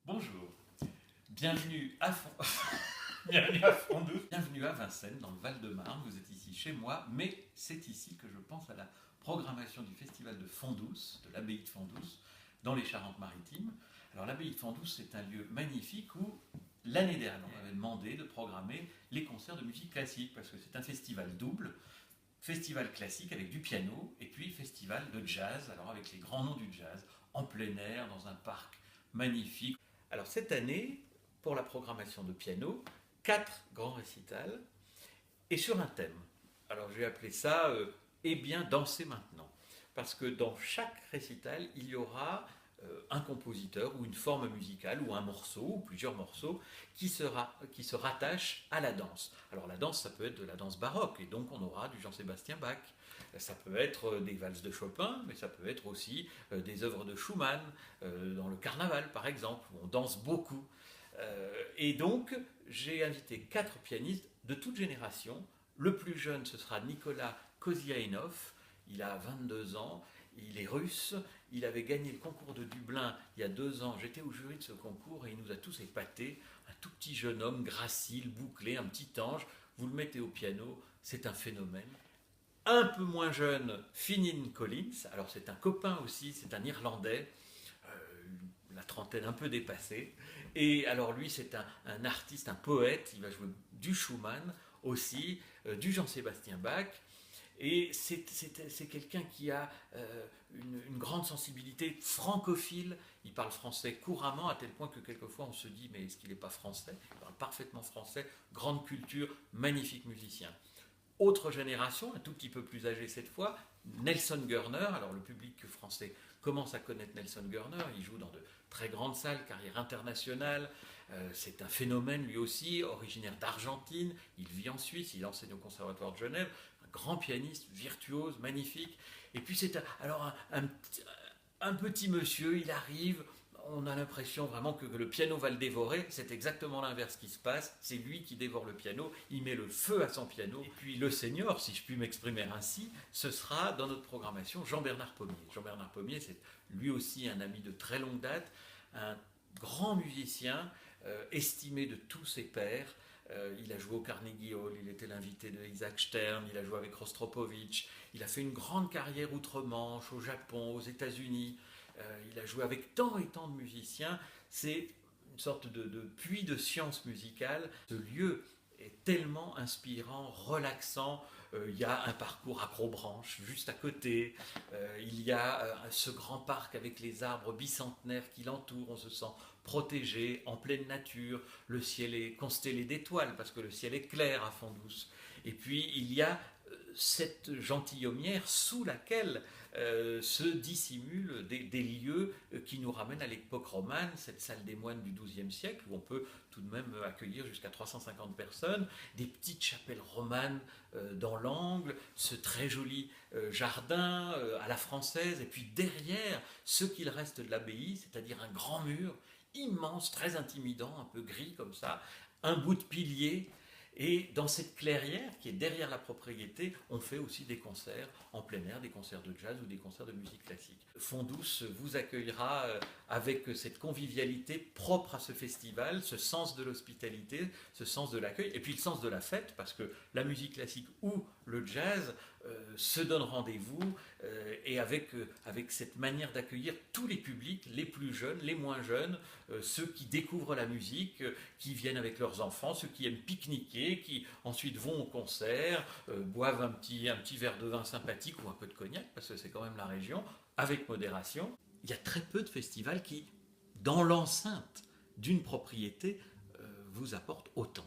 Bonjour, bienvenue à, bienvenue à Fondous, bienvenue à Vincennes, dans le Val-de-Marne. Vous êtes ici chez moi, mais c'est ici que je pense à la programmation du festival de Fondous, de l'abbaye de Fondous, dans les Charentes-Maritimes. Alors l'abbaye de Fondous, c'est un lieu magnifique où, l'année dernière, on avait demandé de programmer les concerts de musique classique, parce que c'est un festival double, festival classique avec du piano, et puis festival de jazz, alors avec les grands noms du jazz, en plein air, dans un parc magnifique. Alors cette année, pour la programmation de piano, 4 grands récitals et sur un thème. Alors j'ai appelé ça Eh bien danser maintenant. Parce que dans chaque récital, il y aura un compositeur ou une forme musicale ou un morceau ou plusieurs morceaux qui se rattachent à la danse. Alors la danse, ça peut être de la danse baroque et donc on aura du Jean-Sébastien Bach. Ça peut être des valses de Chopin, mais ça peut être aussi des œuvres de Schumann, dans le carnaval par exemple, où on danse beaucoup. Et donc, j'ai invité 4 pianistes de toute génération. Le plus jeune, ce sera Nicolas Koziaïnov. Il a 22 ans, il est russe. Il avait gagné le concours de Dublin il y a 2 ans. J'étais au jury de ce concours et il nous a tous épatés. Un tout petit jeune homme, gracile, bouclé, un petit ange. Vous le mettez au piano, c'est un phénomène. Un peu moins jeune, Finan Collins. Alors c'est un copain aussi, c'est un Irlandais, la trentaine un peu dépassée. Et alors lui, c'est un artiste, un poète. Il va jouer du Schumann aussi, du Jean-Sébastien Bach. Et c'est quelqu'un qui a une grande sensibilité francophile. Il parle français couramment, à tel point que quelquefois on se dit mais est-ce qu'il n'est pas français? Il parle parfaitement français, grande culture, magnifique musicien. Autre génération, un tout petit peu plus âgée cette fois, Nelson Gurner. Alors le public français commence à connaître Nelson Gurner. Il joue dans de très grandes salles, carrière internationale. C'est un phénomène lui aussi, originaire d'Argentine. Il vit en Suisse, il enseigne au Conservatoire de Genève. Un grand pianiste, virtuose, magnifique. Et puis c'est un petit monsieur, il arrive, on a l'impression vraiment que le piano va le dévorer. C'est exactement l'inverse qui se passe. C'est lui qui dévore le piano. Il met le feu à son piano. Et puis le senior, si je puis m'exprimer ainsi, ce sera dans notre programmation Jean-Bernard Pommier. Jean-Bernard Pommier, c'est lui aussi un ami de très longue date, un grand musicien, estimé de tous ses pairs. Il a joué au Carnegie Hall, il était l'invité de Isaac Stern, il a joué avec Rostropovitch, il a fait une grande carrière outre-Manche, au Japon, aux États-Unis. Il a joué avec tant et tant de musiciens. C'est une sorte de puits de science musicale. Ce lieu est tellement inspirant, relaxant. Il y a un parcours acrobranche juste à côté. Il y a ce grand parc avec les arbres bicentenaires qui l'entourent. On se sent protégé, en pleine nature. Le ciel est constellé d'étoiles parce que le ciel est clair à Fondous. Et puis il y a cette gentilhommière sous laquelle se dissimulent des lieux qui nous ramènent à l'époque romane, cette salle des moines du XIIe siècle, où on peut tout de même accueillir jusqu'à 350 personnes, des petites chapelles romanes dans l'angle, ce très joli jardin à la française, et puis derrière ce qu'il reste de l'abbaye, c'est-à-dire un grand mur immense, très intimidant, un peu gris comme ça, un bout de pilier. Et dans cette clairière qui est derrière la propriété, on fait aussi des concerts en plein air, des concerts de jazz ou des concerts de musique classique. Fondous vous accueillera avec cette convivialité propre à ce festival, ce sens de l'hospitalité, ce sens de l'accueil, et puis le sens de la fête, parce que la musique classique ou le jazz se donnent rendez-vous, et avec cette manière d'accueillir tous les publics, les plus jeunes, les moins jeunes, ceux qui découvrent la musique, qui viennent avec leurs enfants, ceux qui aiment pique-niquer, qui ensuite vont au concert, boivent un petit verre de vin sympathique ou un peu de cognac, parce que c'est quand même la région, avec modération. Il y a très peu de festivals qui, dans l'enceinte d'une propriété, vous apportent autant.